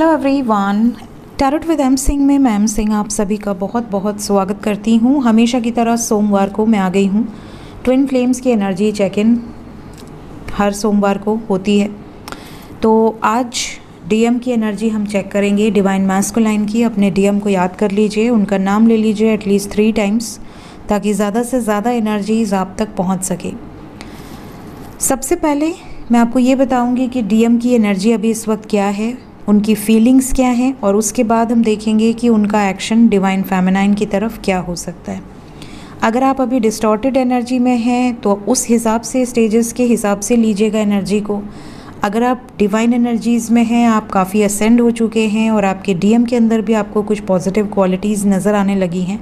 Hello everyone, tarot with M Singh में मैं M Singh आप सभी का बहुत बहुत स्वागत करती हूँ। हमेशा की तरह सोमवार को मैं आ गई हूँ। ट्विन फ्लेम्स की एनर्जी चेक इन हर सोमवार को होती है, तो आज डीएम की एनर्जी हम चेक करेंगे, डिवाइन मैस्कुलाइन की। अपने डीएम को याद कर लीजिए, उनका नाम ले लीजिए एटलीस्ट 3 टाइम्स, ताकि ज़्यादा से ज़्यादा एनर्जीज आप तक पहुँच सके। सबसे पहले मैं आपको ये बताऊंगी कि डीएम की एनर्जी अभी इस वक्त क्या है, उनकी फीलिंग्स क्या हैं, और उसके बाद हम देखेंगे कि उनका एक्शन डिवाइन फेमिनाइन की तरफ क्या हो सकता है। अगर आप अभी डिस्टॉर्टेड एनर्जी में हैं तो उस हिसाब से, स्टेजेस के हिसाब से लीजिएगा एनर्जी को। अगर आप डिवाइन एनर्जीज़ में हैं, आप काफ़ी असेंड हो चुके हैं और आपके डीएम के अंदर भी आपको कुछ पॉजिटिव क्वालिटीज़ नज़र आने लगी हैं,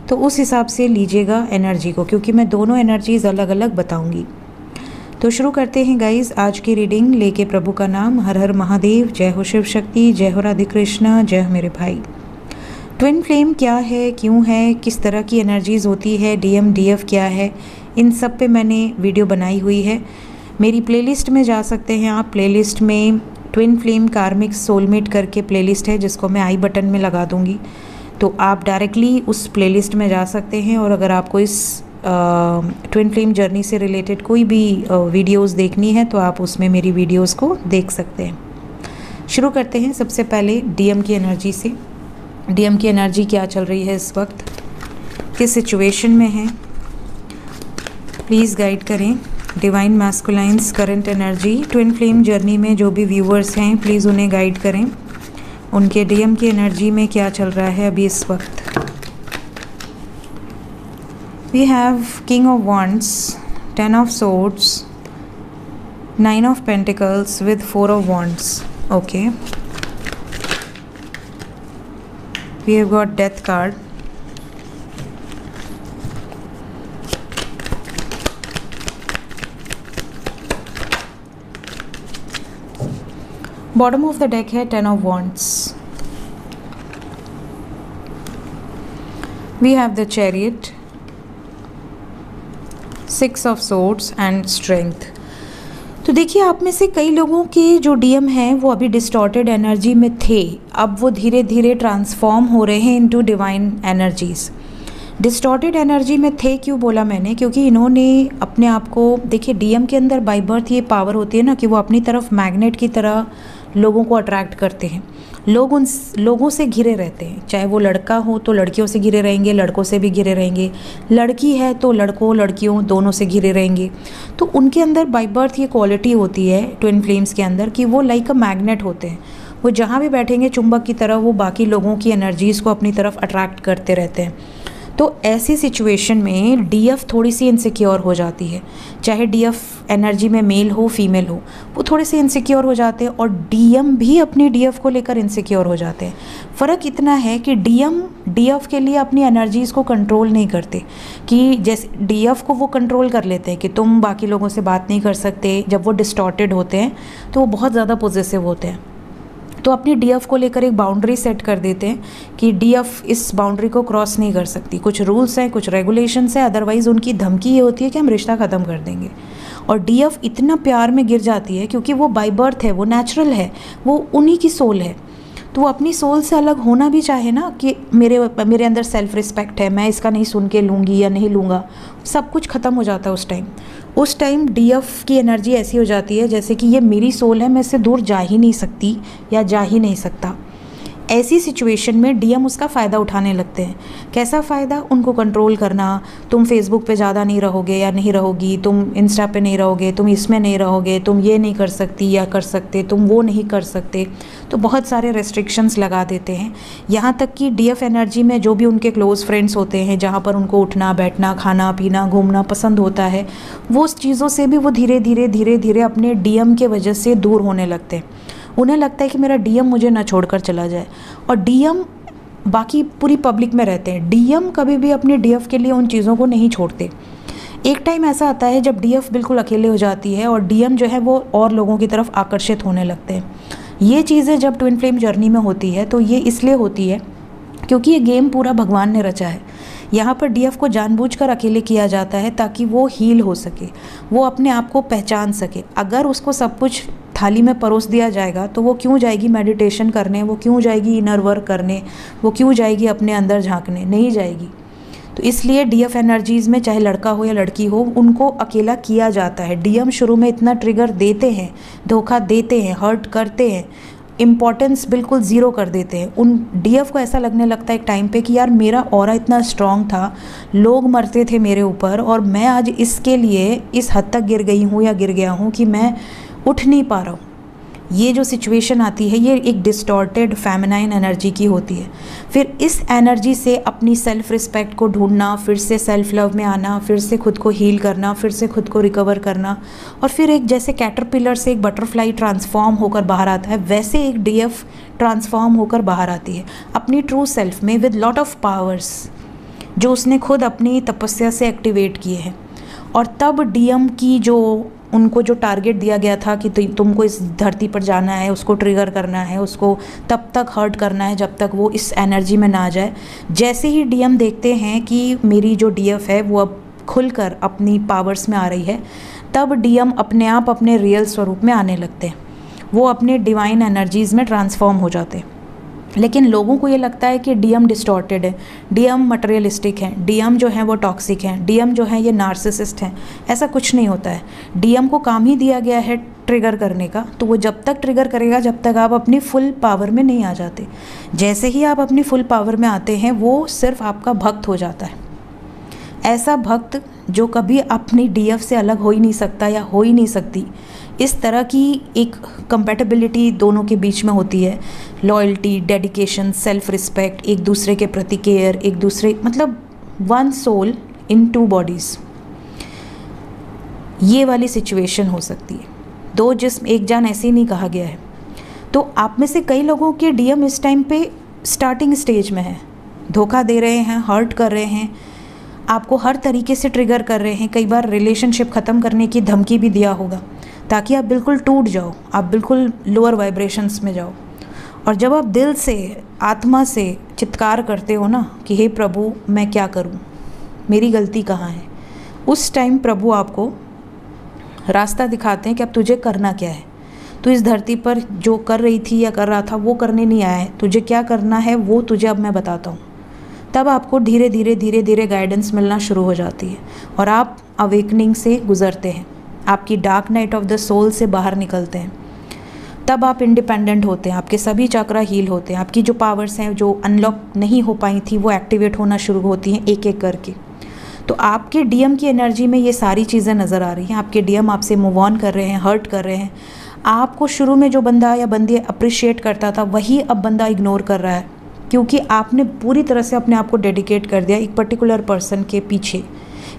तो उस हिसाब से लीजिएगा एनर्जी को, क्योंकि मैं दोनों एनर्जीज़ अलग अलग बताऊँगी। तो शुरू करते हैं गाइस आज की रीडिंग लेके प्रभु का नाम। हर हर महादेव, जय हो शिव शक्ति, जय हो राधे कृष्ण, जय हो मेरे भाई। ट्विन फ्लेम क्या है, क्यों है, किस तरह की एनर्जीज़ होती है, डीएम डीएफ क्या है, इन सब पे मैंने वीडियो बनाई हुई है। मेरी प्लेलिस्ट में जा सकते हैं आप। प्लेलिस्ट में ट्विन फ्लेम कार्मिक सोलमेट करके प्लेलिस्ट है, जिसको मैं आई बटन में लगा दूँगी, तो आप डायरेक्टली उस प्लेलिस्ट में जा सकते हैं। और अगर आपको इस ट्विन फ्लेम जर्नी से रिलेटेड कोई भी वीडियोस देखनी है तो आप उसमें मेरी वीडियोस को देख सकते हैं। शुरू करते हैं सबसे पहले डीएम की एनर्जी से। डीएम की एनर्जी क्या चल रही है इस वक्त, किस सिचुएशन में है, प्लीज़ गाइड करें। Divine masculines current energy, twin flame journey में जो भी व्यूअर्स हैं प्लीज़ उन्हें गाइड करें, उनके डीएम की एनर्जी में क्या चल रहा है अभी इस वक्त। We have King of Wands, 10 of Swords, 9 of Pentacles with 4 of Wands. Okay. We have got Death card. Bottom of the deck है 10 of Wands. We have the Chariot, 6 of Swords and Strength. तो देखिए, आप में से कई लोगों के जो डीएम हैं वो अभी डिस्टॉर्टेड एनर्जी में थे, अब वो धीरे धीरे ट्रांसफॉर्म हो रहे हैं into divine energies. Distorted energy में थे क्यों बोला मैंने, क्योंकि इन्होंने अपने आप को, देखिए डीएम के अंदर बाय बर्थ ये पावर होती है ना कि वो अपनी तरफ मैग्नेट की तरह लोगों को अट्रैक्ट करते हैं। लोग उन लोगों से घिरे रहते हैं, चाहे वो लड़का हो तो लड़कियों से घिरे रहेंगे, लड़कों से भी घिरे रहेंगे, लड़की है तो लड़कों लड़कियों दोनों से घिरे रहेंगे। तो उनके अंदर बाय बर्थ ये क्वालिटी होती है ट्विन फ्लेम्स के अंदर कि वो लाइक अ मैग्नेट होते हैं। वो जहाँ भी बैठेंगे चुंबक की तरह वो बाकी लोगों की एनर्जीज़ को अपनी तरफ अट्रैक्ट करते रहते हैं। तो ऐसी सिचुएशन में डीएफ थोड़ी सी इनसिक्योर हो जाती है, चाहे डीएफ एनर्जी में मेल हो फीमेल हो, वो थोड़े से इनसिक्योर हो जाते हैं, और डीएम भी अपनी डीएफ को लेकर इनसिक्योर हो जाते हैं। फ़र्क इतना है कि डीएम डीएफ के लिए अपनी एनर्जीज़ को कंट्रोल नहीं करते, कि जैसे डीएफ को वो कंट्रोल कर लेते हैं कि तुम बाकी लोगों से बात नहीं कर सकते। जब वो डिस्टॉर्टेड होते हैं तो वो बहुत ज़्यादा पॉजिटिव होते हैं, तो अपनी डीएफ को लेकर एक बाउंड्री सेट कर देते हैं कि डीएफ इस बाउंड्री को क्रॉस नहीं कर सकती। कुछ रूल्स हैं, कुछ रेगुलेशंस हैं, अदरवाइज़ उनकी धमकी ये होती है कि हम रिश्ता ख़त्म कर देंगे। और डीएफ इतना प्यार में गिर जाती है क्योंकि वो बाय बर्थ है, वो नेचुरल है, वो उन्हीं की सोल है। तो वो अपनी सोल से अलग होना भी चाहे ना कि मेरे अंदर सेल्फ रिस्पेक्ट है, मैं इसका नहीं सुन के लूँगी या नहीं लूँगा, सब कुछ ख़त्म हो जाता है उस टाइम डीएफ की एनर्जी ऐसी हो जाती है जैसे कि ये मेरी सोल है, मैं इससे दूर जा ही नहीं सकती या जा ही नहीं सकता। ऐसी सिचुएशन में डीएम उसका फ़ायदा उठाने लगते हैं। कैसा फ़ायदा, उनको कंट्रोल करना, तुम फेसबुक पे ज़्यादा नहीं रहोगे या नहीं रहोगी, तुम इंस्टा पे नहीं रहोगे, तुम इसमें नहीं रहोगे, तुम ये नहीं कर सकती या कर सकते, तुम वो नहीं कर सकते, तो बहुत सारे रेस्ट्रिक्शंस लगा देते हैं। यहाँ तक कि डीएफ एनर्जी में जो भी उनके क्लोज़ फ्रेंड्स होते हैं, जहाँ पर उनको उठना बैठना खाना पीना घूमना पसंद होता है, वो उस चीज़ों से भी वो धीरे धीरे अपने डीएम के वजह से दूर होने लगते हैं। उन्हें लगता है कि मेरा डीएम मुझे ना छोड़कर चला जाए, और डीएम बाकी पूरी पब्लिक में रहते हैं। डीएम कभी भी अपने डीएफ के लिए उन चीज़ों को नहीं छोड़ते। एक टाइम ऐसा आता है जब डीएफ बिल्कुल अकेले हो जाती है और डीएम जो है वो और लोगों की तरफ आकर्षित होने लगते हैं। ये चीज़ें जब ट्विन फ्लेम जर्नी में होती है तो ये इसलिए होती है क्योंकि ये गेम पूरा भगवान ने रचा है। यहाँ पर डीएफ को जानबूझकर अकेले किया जाता है ताकि वो हील हो सके, वो अपने आप को पहचान सके। अगर उसको सब कुछ थाली में परोस दिया जाएगा तो वो क्यों जाएगी मेडिटेशन करने, वो क्यों जाएगी इनर वर्क करने, वो क्यों जाएगी अपने अंदर झांकने, नहीं जाएगी। तो इसलिए डीएफ एनर्जीज़ में चाहे लड़का हो या लड़की हो, उनको अकेला किया जाता है। डीएम शुरू में इतना ट्रिगर देते हैं, धोखा देते हैं, हर्ट करते हैं, इम्पॉर्टेंस बिल्कुल ज़ीरो कर देते हैं। उन डीएफ को ऐसा लगने लगता है एक टाइम पे कि यार मेरा ऑरा इतना स्ट्रांग था, लोग मरते थे मेरे ऊपर और मैं आज इसके लिए इस हद तक गिर गई हूँ या गिर गया हूँ कि मैं उठ नहीं पा रहा हूँ। ये जो सिचुएशन आती है ये एक डिस्टॉर्टेड फेमिनाइन एनर्जी की होती है। फिर इस एनर्जी से अपनी सेल्फ रिस्पेक्ट को ढूंढना, फिर से सेल्फ लव में आना, फिर से खुद को हील करना, फिर से खुद को रिकवर करना, और फिर एक जैसे कैटरपिलर से एक बटरफ्लाई ट्रांसफॉर्म होकर बाहर आता है, वैसे एक डीएफ ट्रांसफॉर्म होकर बाहर आती है अपनी ट्रू सेल्फ में विद लॉट ऑफ पावर्स जो उसने खुद अपनी तपस्या से एक्टिवेट किए हैं। और तब डीएम की जो उनको जो टारगेट दिया गया था कि तुमको इस धरती पर जाना है, उसको ट्रिगर करना है, उसको तब तक हर्ट करना है जब तक वो इस एनर्जी में ना आ जाए। जैसे ही डीएम देखते हैं कि मेरी जो डीएफ है वो अब खुलकर अपनी पावर्स में आ रही है, तब डीएम अपने आप अपने रियल स्वरूप में आने लगते हैं, वो अपने डिवाइन एनर्जीज़ में ट्रांसफॉर्म हो जाते हैं। लेकिन लोगों को ये लगता है कि डीएम डिस्टॉर्टेड है, डीएम मटेरियलिस्टिक है, डीएम जो है वो टॉक्सिक हैं, डीएम जो है ये नार्सिसिस्ट हैं। ऐसा कुछ नहीं होता है। डीएम को काम ही दिया गया है ट्रिगर करने का, तो वो जब तक ट्रिगर करेगा जब तक आप अपनी फुल पावर में नहीं आ जाते। जैसे ही आप अपनी फुल पावर में आते हैं वो सिर्फ आपका भक्त हो जाता है। ऐसा भक्त जो कभी अपनी डीएफ से अलग हो ही नहीं सकता या हो ही नहीं सकती। इस तरह की एक कंपैटिबिलिटी दोनों के बीच में होती है, लॉयल्टी, डेडिकेशन, सेल्फ रिस्पेक्ट, एक दूसरे के प्रति केयर, एक दूसरे मतलब one soul in two bodies, ये वाली सिचुएशन हो सकती है। दो जिस्म एक जान ऐसे ही नहीं कहा गया है। तो आप में से कई लोगों के डीएम इस टाइम पे स्टार्टिंग स्टेज में है, धोखा दे रहे हैं, हर्ट कर रहे हैं, आपको हर तरीके से ट्रिगर कर रहे हैं। कई बार रिलेशनशिप ख़त्म करने की धमकी भी दिया होगा ताकि आप बिल्कुल टूट जाओ, आप बिल्कुल लोअर वाइब्रेशंस में जाओ। और जब आप दिल से, आत्मा से चित्कार करते हो ना कि हे प्रभु मैं क्या करूं, मेरी गलती कहाँ है, उस टाइम प्रभु आपको रास्ता दिखाते हैं कि अब तुझे करना क्या है। तू इस धरती पर जो कर रही थी या कर रहा था वो करने नहीं आया है, तुझे क्या करना है वो तुझे अब मैं बताता हूँ। तब आपको धीरे धीरे गाइडेंस मिलना शुरू हो जाती है और आप अवेकनिंग से गुजरते हैं, आपकी dark night of the soul से बाहर निकलते हैं। तब आप इंडिपेंडेंट होते हैं, आपके सभी चक्र हील होते हैं, आपकी जो पावर्स हैं जो अनलॉक नहीं हो पाई थी वो एक्टिवेट होना शुरू होती हैं एक एक करके। तो आपके डीएम की एनर्जी में ये सारी चीज़ें नज़र आ रही हैं। आपके डीएम आपसे मूव ऑन कर रहे हैं, हर्ट कर रहे हैं। आपको शुरू में जो बंदा या बंदी अप्रिशिएट करता था वही अब बंदा इग्नोर कर रहा है, क्योंकि आपने पूरी तरह से अपने आप को डेडिकेट कर दिया एक पर्टिकुलर पर्सन के पीछे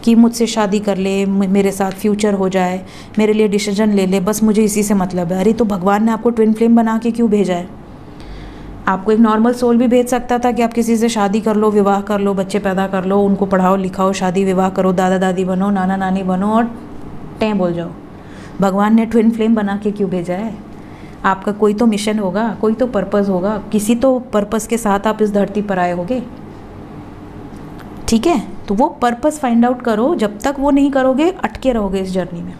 कि मुझसे शादी कर ले, मेरे साथ फ्यूचर हो जाए, मेरे लिए डिसीजन ले ले, बस मुझे इसी से मतलब है। अरे तो भगवान ने आपको ट्विन फ्लेम बना के क्यों भेजा है? आपको एक नॉर्मल सोल भी भेज सकता था कि आप किसी से शादी कर लो, विवाह कर लो, बच्चे पैदा कर लो, उनको पढ़ाओ लिखाओ, शादी विवाह करो, दादा दादी बनो, नाना नानी बनो और टें बोल जाओ। भगवान ने ट्विन फ्लेम बना के क्यों भेजा है? आपका कोई तो मिशन होगा, कोई तो पर्पज़ होगा, किसी तो पर्पज़ के साथ आप इस धरती पर आए होगे। ठीक है, तो वो पर्पस फाइंड आउट करो। जब तक वो नहीं करोगे अटके रहोगे इस जर्नी में।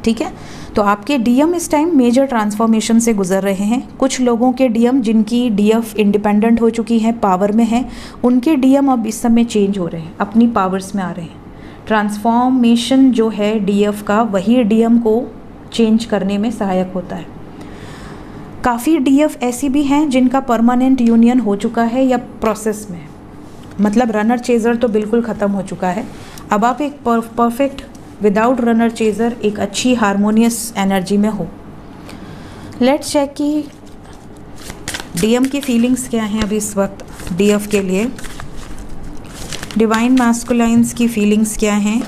ठीक है, तो आपके डीएम इस टाइम मेजर ट्रांसफॉर्मेशन से गुजर रहे हैं। कुछ लोगों के डीएम जिनकी डीएफ इंडिपेंडेंट हो चुकी हैं, पावर में हैं, उनके डीएम अब इस समय चेंज हो रहे हैं, अपनी पावर्स में आ रहे हैं। ट्रांसफॉर्मेशन जो है डीएफ का, वही डीएम को चेंज करने में सहायक होता है। काफ़ी डीएफ ऐसी भी हैं जिनका परमानेंट यूनियन हो चुका है या प्रोसेस में, मतलब रनर चेज़र तो बिल्कुल ख़त्म हो चुका है। अब आप एक परफेक्ट विदाउट रनर चेज़र एक अच्छी हारमोनियस एनर्जी में हो। लेट्स चेक कि डीएम की फीलिंग्स क्या हैं अभी इस वक्त डीएफ के लिए। डिवाइन मैस्कुलाइंस की फीलिंग्स क्या हैं?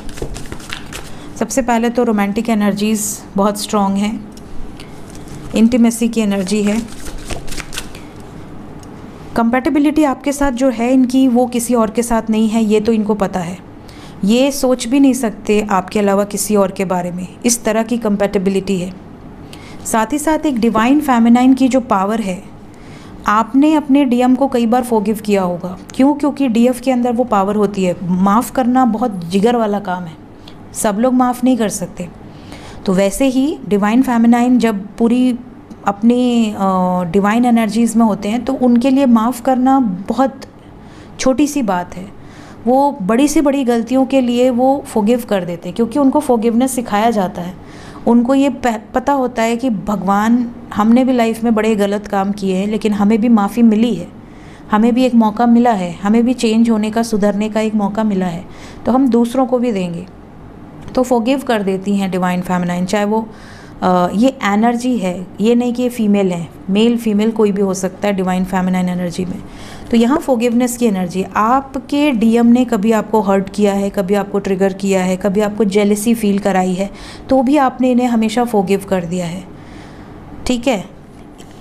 सबसे पहले तो रोमांटिक एनर्जीज़ बहुत स्ट्रॉन्ग हैं, इंटीमेसी की एनर्जी है, कंपैटिबिलिटी आपके साथ जो है इनकी वो किसी और के साथ नहीं है, ये तो इनको पता है। ये सोच भी नहीं सकते आपके अलावा किसी और के बारे में, इस तरह की कंपैटिबिलिटी है। साथ ही साथ एक डिवाइन फेमिनाइन की जो पावर है आपने अपने डीएम को कई बार फॉरगिव किया होगा। क्यों? क्योंकि डीएफ के अंदर वो पावर होती है। माफ़ करना बहुत जिगर वाला काम है, सब लोग माफ़ नहीं कर सकते। तो वैसे ही डिवाइन फेमिनाइन जब पूरी अपनी डिवाइन एनर्जीज़ में होते हैं तो उनके लिए माफ़ करना बहुत छोटी सी बात है। वो बड़ी से बड़ी गलतियों के लिए वो फॉरगिव कर देते हैं, क्योंकि उनको फॉरगिवनेस सिखाया जाता है। उनको ये पता होता है कि भगवान, हमने भी लाइफ में बड़े गलत काम किए हैं, लेकिन हमें भी माफ़ी मिली है, हमें भी एक मौका मिला है, हमें भी चेंज होने का, सुधरने का एक मौका मिला है, तो हम दूसरों को भी देंगे। तो फॉरगिव कर देती हैं डिवाइन फेमिनाइन। चाहे वो ये एनर्जी है, ये नहीं कि ये फीमेल है, मेल फीमेल कोई भी हो सकता है डिवाइन फेमिनाइन एनर्जी में। तो यहाँ फॉरगिवनेस की एनर्जी। आपके डीएम ने कभी आपको हर्ट किया है, कभी आपको ट्रिगर किया है, कभी आपको जेलसी फील कराई है, तो भी आपने इन्हें हमेशा फॉरगिव कर दिया है। ठीक है,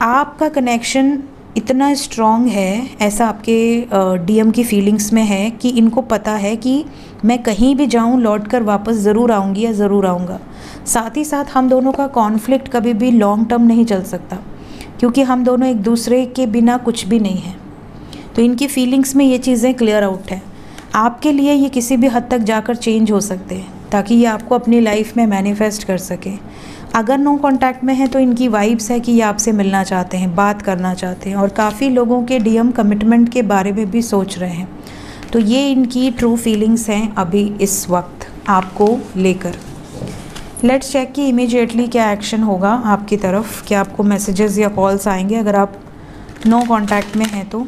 आपका कनेक्शन इतना स्ट्रॉन्ग है, ऐसा आपके डीएम की फीलिंग्स में है कि इनको पता है कि मैं कहीं भी जाऊं लौट कर वापस ज़रूर आऊँगी या ज़रूर आऊँगा। साथ ही साथ हम दोनों का कॉन्फ्लिक्ट कभी भी लॉन्ग टर्म नहीं चल सकता, क्योंकि हम दोनों एक दूसरे के बिना कुछ भी नहीं हैं। तो इनकी फीलिंग्स में ये चीज़ें क्लियर आउट है। आपके लिए ये किसी भी हद तक जाकर चेंज हो सकते हैं, ताकि ये आपको अपनी लाइफ में मैनिफेस्ट कर सके। अगर नो कांटेक्ट में है तो इनकी वाइब्स है कि ये आपसे मिलना चाहते हैं, बात करना चाहते हैं, और काफ़ी लोगों के डीएम कमिटमेंट के बारे में भी सोच रहे हैं। तो ये इनकी ट्रू फीलिंग्स हैं अभी इस वक्त आपको लेकर। लेट्स चेक कि इमीडिएटली क्या एक्शन होगा आपकी तरफ, क्या आपको मैसेजेस या कॉल्स आएंगे अगर आप नो कांटेक्ट में हैं तो।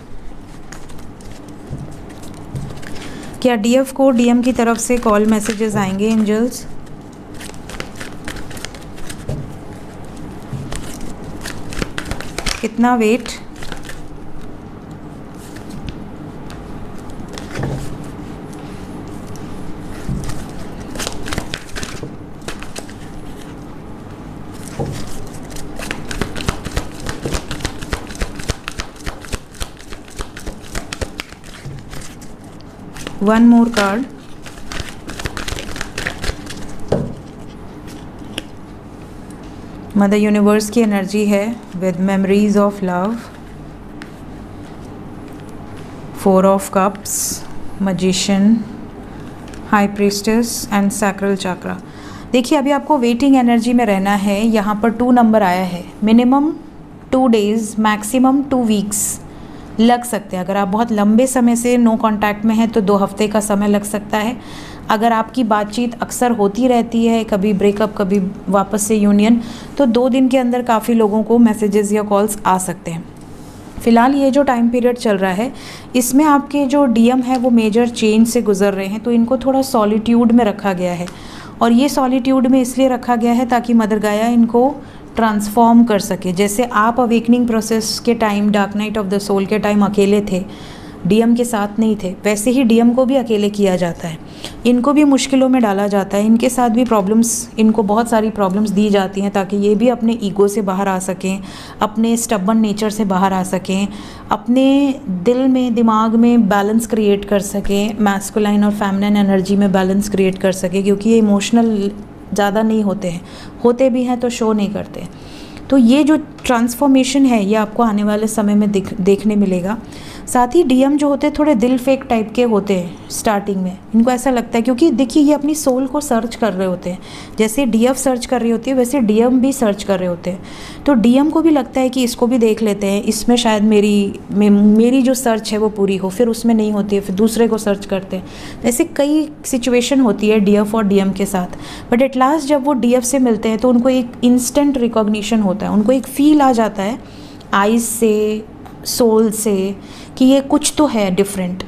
क्या डीएफ को डीएम की तरफ से कॉल मैसेजेस आएंगे एंजल्स? कितना wait? One more card. Mother universe की एनर्जी है with memories of love, four of cups, magician, high priestess and sacral chakra. देखिए, अभी आपको वेटिंग एनर्जी में रहना है। यहाँ पर 2 नंबर आया है। मिनिमम 2 डेज़, मैक्सिमम 2 वीक्स लग सकते हैं। अगर आप बहुत लंबे समय से नो कांटेक्ट में हैं तो 2 हफ्ते का समय लग सकता है। अगर आपकी बातचीत अक्सर होती रहती है, कभी ब्रेकअप कभी वापस से यूनियन, तो 2 दिन के अंदर काफ़ी लोगों को मैसेजेस या कॉल्स आ सकते हैं। फ़िलहाल ये जो टाइम पीरियड चल रहा है, इसमें आपके जो डीएम है वो मेजर चेंज से गुजर रहे हैं, तो इनको थोड़ा सॉलिट्यूड में रखा गया है। और ये सॉलिट्यूड में इसलिए रखा गया है ताकि मदर गाया इनको ट्रांसफॉर्म कर सके। जैसे आप अवेकनिंग प्रोसेस के time, dark night of the soul के टाइम अकेले थे, डीएम के साथ नहीं थे, वैसे ही डीएम को भी अकेले किया जाता है। इनको भी मुश्किलों में डाला जाता है, इनके साथ भी प्रॉब्लम्स, इनको बहुत सारी प्रॉब्लम्स दी जाती हैं ताकि ये भी अपने ईगो से बाहर आ सकें, अपने स्टबर्न नेचर से बाहर आ सकें, अपने दिल में, दिमाग में बैलेंस क्रिएट कर सकें, मैस्कुलाइन और फेमिनिन एनर्जी में बैलेंस क्रिएट कर सकें, क्योंकि ये इमोशनल ज़्यादा नहीं होते हैं, होते भी हैं तो शो नहीं करते। तो ये जो ट्रांसफॉर्मेशन है ये आपको आने वाले समय में देखने मिलेगा। साथ ही डीएम जो होते हैं थोड़े दिल फेक टाइप के होते हैं स्टार्टिंग में। इनको ऐसा लगता है, क्योंकि देखिए ये अपनी सोल को सर्च कर रहे होते हैं, जैसे डीएफ सर्च कर रही होती है वैसे डीएम भी सर्च कर रहे होते हैं। तो डीएम को भी लगता है कि इसको भी देख लेते हैं, इसमें शायद मेरी जो सर्च है वो पूरी हो, फिर उसमें नहीं होती है, फिर दूसरे को सर्च करते हैं। ऐसे कई सिचुएशन होती है डीएफ और डीएम के साथ। बट एट लास्ट जब वो डीएफ से मिलते हैं तो उनको एक इंस्टेंट रिकॉग्निशन होता है, उनको एक फील आ जाता है आइज से, सोल से, कि ये कुछ तो है डिफरेंट।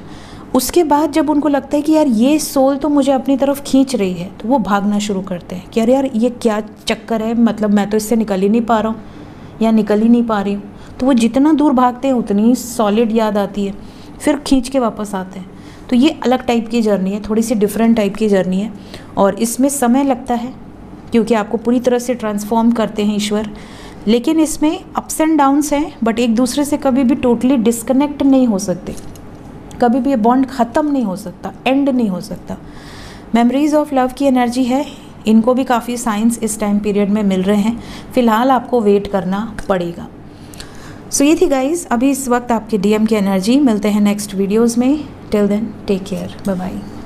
उसके बाद जब उनको लगता है कि यार ये सोल तो मुझे अपनी तरफ खींच रही है, तो वो भागना शुरू करते हैं कि अरे यार ये क्या चक्कर है, मतलब मैं तो इससे निकल ही नहीं पा रहा हूँ या निकल ही नहीं पा रही हूँ। तो वो जितना दूर भागते हैं उतनी सॉलिड याद आती है, फिर खींच के वापस आते हैं। तो ये अलग टाइप की जर्नी है, थोड़ी सी डिफरेंट टाइप की जर्नी है, और इसमें समय लगता है क्योंकि आपको पूरी तरह से ट्रांसफॉर्म करते हैं ईश्वर। लेकिन इसमें अप्स एंड डाउन्स हैं, बट एक दूसरे से कभी भी टोटली डिस्कनेक्ट नहीं हो सकते, कभी भी ये बॉन्ड ख़त्म नहीं हो सकता, एंड नहीं हो सकता। मेमोरीज ऑफ लव की एनर्जी है, इनको भी काफ़ी साइंस इस टाइम पीरियड में मिल रहे हैं। फ़िलहाल आपको वेट करना पड़ेगा। सो ये थी गाइज अभी इस वक्त आपके डीएम की एनर्जी। मिलते हैं नेक्स्ट वीडियोज़ में। Till then take care, bye bye.